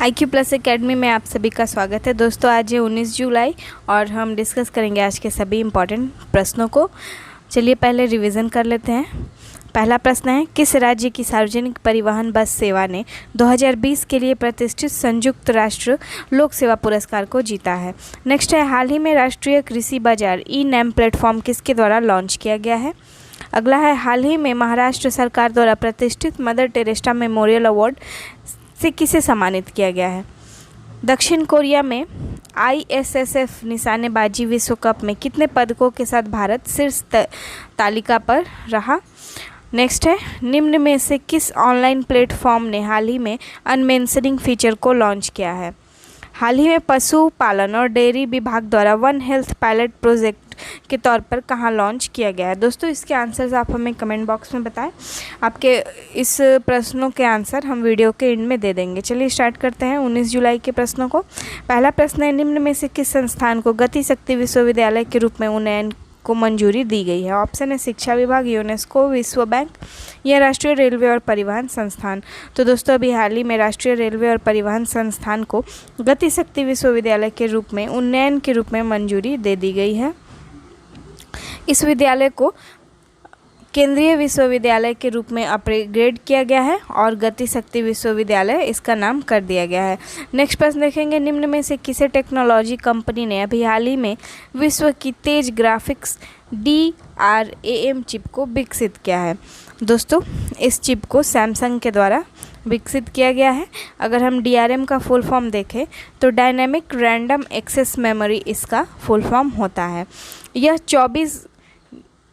IQ plus academy में आप सभी का स्वागत है। दोस्तों आज है 19 जुलाई और हम डिस्कस करेंगे आज के सभी इम्पॉर्टेंट प्रश्नों को। चलिए पहले रिवीजन कर लेते हैं। पहला प्रश्न है, किस राज्य की सार्वजनिक परिवहन बस सेवा ने 2020 के लिए प्रतिष्ठित संयुक्त राष्ट्र लोक सेवा पुरस्कार को जीता है। नेक्स्ट है, हाल ही में राष्ट्रीय कृषि बाजार ई-नैम प्लेटफॉर्म किसके द्वारा लॉन्च किया गया है। अगला है, हाल ही में महाराष्ट्र सरकार द्वारा प्रतिष्ठित मदर टेरेसा मेमोरियल अवार्ड से किसे सम्मानित किया गया है। दक्षिण कोरिया में ISSF निशानेबाजी विश्व कप में कितने पदकों के साथ भारत शीर्ष तालिका पर रहा। नेक्स्ट है, निम्न में से किस ऑनलाइन प्लेटफॉर्म ने हाल ही में अनमेंशनिंग फीचर को लॉन्च किया है। हाल ही में पशुपालन और डेयरी विभाग द्वारा वन हेल्थ पायलट प्रोजेक्ट के तौर पर कहाँ लॉन्च किया गया है। दोस्तों इसके आंसर्स आप हमें कमेंट बॉक्स में बताएं। आपके इस प्रश्नों के आंसर हम वीडियो के एंड में दे देंगे। चलिए स्टार्ट करते हैं 19 जुलाई के प्रश्नों को। पहला प्रश्न है, निम्न में से किस संस्थान को गति शक्ति विश्वविद्यालय के रूप में उन्नयन को मंजूरी दी गई है। ऑप्शन है शिक्षा विभाग, यूनेस्को, विश्व बैंक या राष्ट्रीय रेलवे और परिवहन संस्थान। तो दोस्तों अभी हाल ही में राष्ट्रीय रेलवे और परिवहन संस्थान को गति शक्ति विश्वविद्यालय के रूप में उन्नयन के रूप में मंजूरी दे दी गई है। इस विद्यालय को केंद्रीय विश्वविद्यालय के रूप में अपग्रेड किया गया है और गति शक्ति विश्वविद्यालय इसका नाम कर दिया गया है। नेक्स्ट प्रश्न देखेंगे, निम्न में से किसे टेक्नोलॉजी कंपनी ने अभी हाल ही में विश्व की तेज ग्राफिक्स DRAM चिप को विकसित किया है। दोस्तों इस चिप को सैमसंग के द्वारा विकसित किया गया है। अगर हम DRAM का फुल फॉर्म देखें तो डायनेमिक रैंडम एक्सेस मेमोरी इसका फुल फॉर्म होता है। यह 24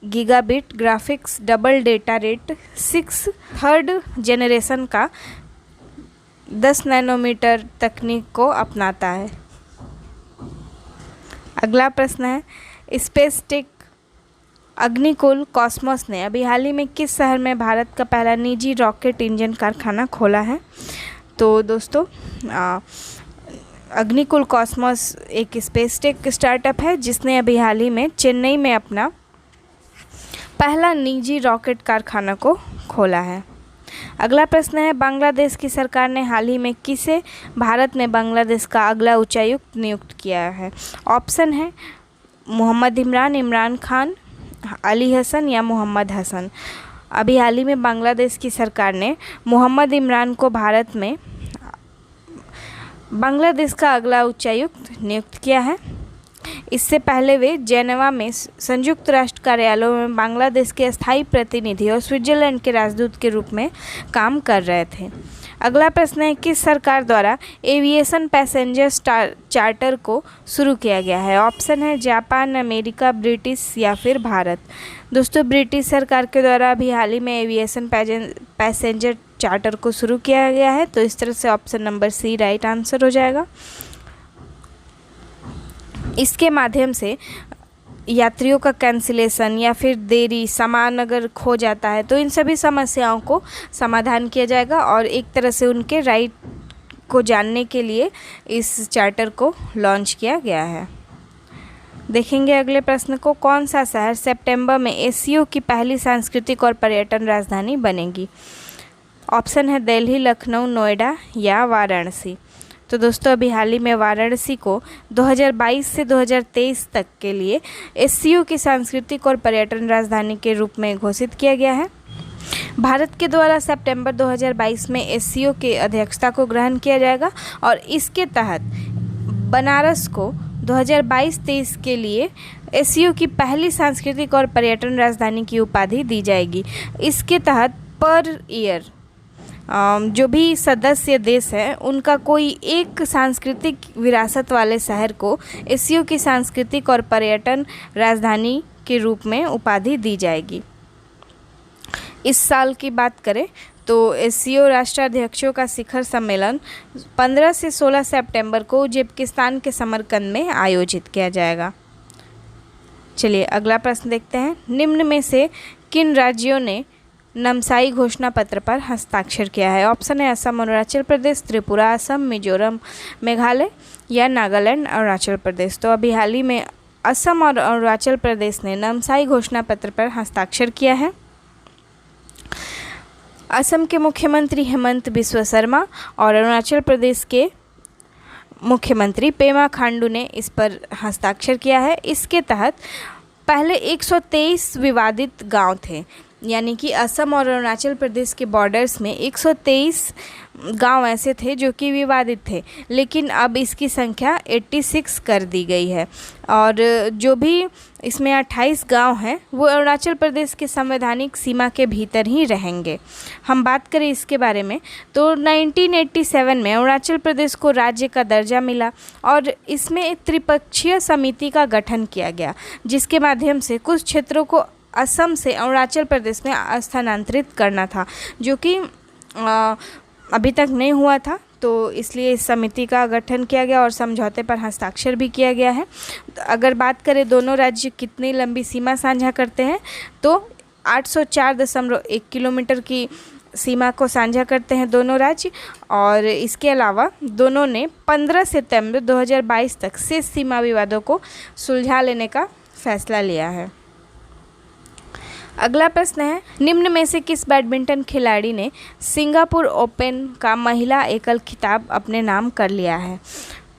gigabit graphics double data rate 6 third generation का 10 नैनोमीटर तकनीक को अपनाता है। अगला प्रश्न है, स्पेस टेक अग्निकुल कॉस्मोस ने अभी हाल ही में किस शहर में भारत का पहला निजी रॉकेट इंजन कारखाना खोला है। तो दोस्तों अग्निकुल कॉस्मोस एक स्पेस टेक स्टार्टअप है जिसने अभी हाल ही में चेन्नई में अपना पहला निजी रॉकेट कारखाना को खोला है। अगला प्रश्न है, बांग्लादेश की सरकार ने हाल ही में किसे भारत में बांग्लादेश का अगला उच्चायुक्त नियुक्त किया है। ऑप्शन है मोहम्मद इमरान, इमरान खान, अली हसन या मोहम्मद हसन। अभी हाल ही में बांग्लादेश की सरकार ने मोहम्मद इमरान को भारत में बांग्लादेश का अगला उच्चायुक्त नियुक्त किया है। इससे पहले वे जेनेवा में संयुक्त राष्ट्र कार्यालयों में बांग्लादेश के स्थायी प्रतिनिधि और स्विट्जरलैंड के राजदूत के रूप में काम कर रहे थे। अगला प्रश्न है, किस सरकार द्वारा एविएशन पैसेंजर चार्टर को शुरू किया गया है। ऑप्शन है जापान, अमेरिका, ब्रिटिश या फिर भारत। दोस्तों ब्रिटिश सरकार के द्वारा अभी हाल ही में एविएशन पैसेंजर चार्टर को शुरू किया गया है। तो इस तरह से option number C right answer हो जाएगा। इसके माध्यम से यात्रियों का कैंसिलेशन या फिर देरी, सामान अगर खो जाता है तो इन सभी समस्याओं को समाधान किया जाएगा और एक तरह से उनके राइट को जानने के लिए इस चार्टर को लॉन्च किया गया है। देखेंगे अगले प्रश्न को, कौन सा शहर सितंबर में एशिया की पहली सांस्कृतिक और पर्यटन राजधानी बनेगी। ऑप्शन है दिल्ली, लखनऊ, नोएडा या वाराणसी। तो दोस्तों अभी हाल ही में वाराणसी को 2022 से 2023 तक के लिए एशिया की सांस्कृतिक और पर्यटन राजधानी के रूप में घोषित किया गया है। भारत के द्वारा सितंबर 2022 में एशिया के अध्यक्षता को ग्रहण किया जाएगा और इसके तहत बनारस को 2022-23 के लिए एशिया की पहली सांस्कृतिक और पर्यटन राजधानी की उपाधि दी जाएगी। इसके तहत पर ईयर जो भी सदस्य देश हैं उनका कोई एक सांस्कृतिक विरासत वाले शहर को एशिया की सांस्कृतिक और पर्यटन राजधानी के रूप में उपाधि दी जाएगी। इस साल की बात करें तो एशिया राष्ट्राध्यक्षों का शिखर सम्मेलन 15 से 16 सितंबर को उज्बेकिस्तान के समरकंद में आयोजित किया जाएगा। चलिए अगला प्रश्न देखते हैं, निम्न में से किन राज्यों ने नामसाई घोषणा पत्र पर हस्ताक्षर किया है। ऑप्शन है असम, अरुणाचल प्रदेश, त्रिपुरा, असम, मिजोरम, मेघालय या नागालैंड, अरुणाचल प्रदेश। तो अभी हाल ही में असम और अरुणाचल प्रदेश ने नामसाई घोषणा पत्र पर हस्ताक्षर किया है। असम के मुख्यमंत्री हेमंत बिस्वा शर्मा और अरुणाचल प्रदेश के मुख्यमंत्री पेमा खांडू ने इस पर हस्ताक्षर किया है। इसके तहत पहले 123 विवादित गांव थे, यानी कि असम और अरुणाचल प्रदेश के बॉर्डर्स में 123 गांव ऐसे थे जो कि विवादित थे, लेकिन अब इसकी संख्या 86 कर दी गई है। और जो भी इसमें 28 गांव हैं वो अरुणाचल प्रदेश के संवैधानिक सीमा के भीतर ही रहेंगे। हम बात करें इसके बारे में तो 1987 में अरुणाचल प्रदेश को राज्य का दर्जा मिला और इसमें एक त्रिपक्षीय समिति का गठन किया गया, जिसके माध्यम से कुछ क्षेत्रों को असम से अरुणाचल प्रदेश में स्थानांतरित करना था, जो कि अभी तक नहीं हुआ था। तो इसलिए इस समिति का गठन किया गया और समझौते पर हस्ताक्षर भी किया गया है। अगर बात करें दोनों राज्य कितनी लंबी सीमा साझा करते हैं तो 804.1 किलोमीटर की सीमा को साझा करते हैं दोनों राज्य। और इसके अलावा दोनों ने 15 सितंबर 2022 तक शेष सीमा विवादों को सुलझा लेने का फैसला लिया है। अगला प्रश्न है, निम्न में से किस बैडमिंटन खिलाड़ी ने सिंगापुर ओपन का महिला एकल खिताब अपने नाम कर लिया है?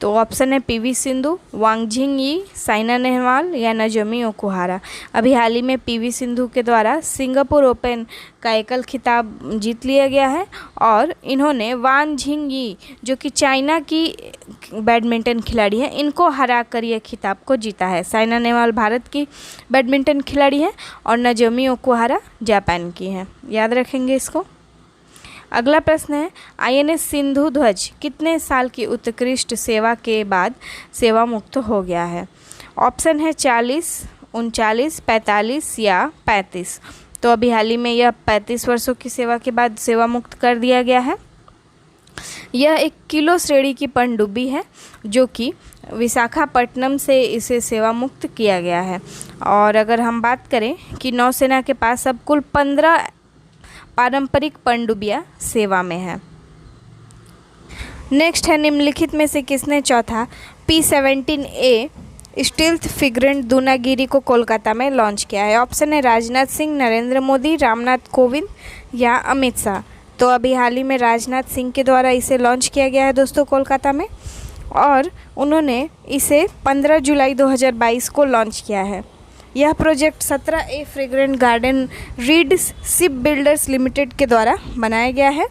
तो ऑप्शन है पीवी सिंधु, वांग झिंग, साइना नेहवाल या नजोमी ओकुहारा। अभी हाल ही में पीवी सिंधु के द्वारा सिंगापुर ओपन का एकल खिताब जीत लिया गया है और इन्होंने वांग झिंग जो कि चाइना की बैडमिंटन खिलाड़ी है, इनको हरा कर यह खिताब को जीता है। साइना नेहवाल भारत की बैडमिंटन खिलाड़ी है और नजोमी ओकुहारा जापान की है, याद रखेंगे इसको। अगला प्रश्न है, आईएनएस सिंधु ध्वज कितने साल की उत्कृष्ट सेवा के बाद सेवा मुक्त हो गया है? ऑप्शन है 40, 39, 45 या 35। तो अभी हाल ही में यह 35 वर्षों की सेवा के बाद सेवा मुक्त कर दिया गया है। यह एक किलो श्रेणी की पनडुब्बी है जो कि विशाखापट्टनम से इसे सेवा मुक्त किया गया है। और अगर हम बात करें कि नौसेना के पास अब कुल 15 पारंपरिक पनडुब्बियां सेवा में है। नेक्स्ट है, निम्नलिखित में से किसने चौथा P-17A स्टील्थ फ्रिगेट दूनागिरी को कोलकाता में लॉन्च किया है? ऑप्शन है राजनाथ सिंह, नरेंद्र मोदी, रामनाथ कोविंद या अमित शाह। तो अभी हाल ही में राजनाथ सिंह के द्वारा इसे लॉन्च किया गया है दोस्तों कोलकाता में, और उन्होंने इसे 15 जुलाई 2022 को लॉन्च किया है। यह project 17A frigate garden read ship builders limited के द्वारा बनाया गया है।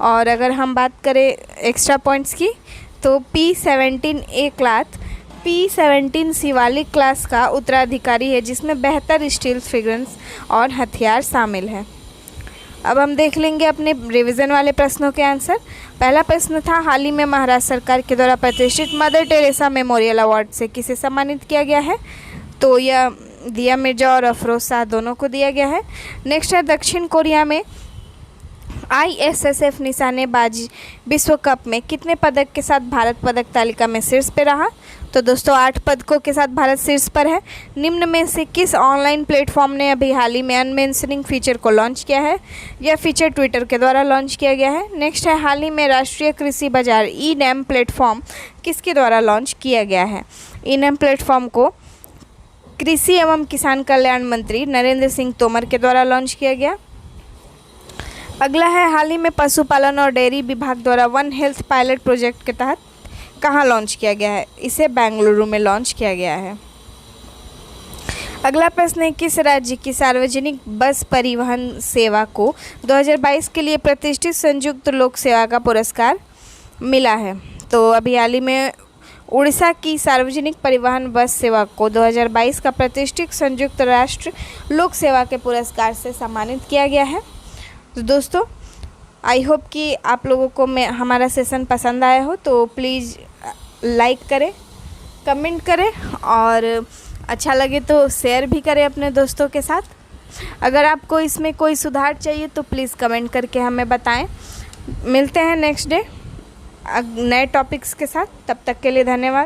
और अगर हम बात करें एक्स्ट्रा पॉइंट्स की तो P-17A class P-17 Shivalik class का उत्तराधिकारी है, जिसमें बेहतर स्टील फ्रिगेट्स और हथियार शामिल हैं। अब हम देख लेंगे अपने रिवीजन वाले प्रश्नों के आंसर। पहला प्रश्न था, हाल ही में महाराष्ट्र सरकार के द्वारा प्रतिष्ठित मदर टेरेसा मेमोरियल अवार्ड से किसे सम्मानित किया गया है? तो यह दिया मिर्जा और अफरोज शाह दोनों को दिया गया है। नेक्स्ट है, दक्षिण कोरिया में ISSF निशानेबाजी विश्व कप में कितने पदक के साथ भारत पदक तालिका में शीर्ष पे रहा? तो दोस्तों 8 पदकों के साथ भारत शीर्ष पर है। निम्न में से किस ऑनलाइन प्लेटफॉर्म ने अभी हाल ही में अनमेंशनिंग फीचर को लॉन्च किया है? यह फीचर ट्विटर के द्वारा लॉन्च किया गया है। नेक्स्ट है, हाल ही में राष्ट्रीय कृषि बाजार ई-नैम प्लेटफॉर्म किसके द्वारा लॉन्च किया गया है? ई-नैम प्लेटफॉर्म को कृषि एवं किसान कल्याण मंत्री नरेंद्र सिंह तोमर के द्वारा लॉन्च किया गया। अगला है, हाल ही में पशुपालन और डेयरी विभाग द्वारा वन हेल्थ पायलट प्रोजेक्ट के तहत कहाँ लॉन्च किया गया है? इसे बेंगलुरु में लॉन्च किया गया है। अगला प्रश्न है, किस राज्य की सार्वजनिक बस परिवहन सेवा को 2022 के लिए प्रतिष्ठित संयुक्त लोक सेवा का पुरस्कार मिला है? तो अभी हाल ही में उड़ीसा की सार्वजनिक परिवहन बस सेवा को 2022 का प्रतिष्ठित संयुक्त राष्ट्र लोक सेवा के पुरस्कार से सम्मानित किया गया है। तो दोस्तों आई होप कि आप लोगों को हमारा सेशन पसंद आया हो, तो प्लीज़ लाइक करें, कमेंट करें और अच्छा लगे तो शेयर भी करें अपने दोस्तों के साथ। अगर आपको इसमें कोई सुधार चाहिए तो प्लीज़ कमेंट करके हमें बताएं। मिलते हैं नेक्स्ट डे नए टॉपिक्स के साथ, तब तक के लिए धन्यवाद।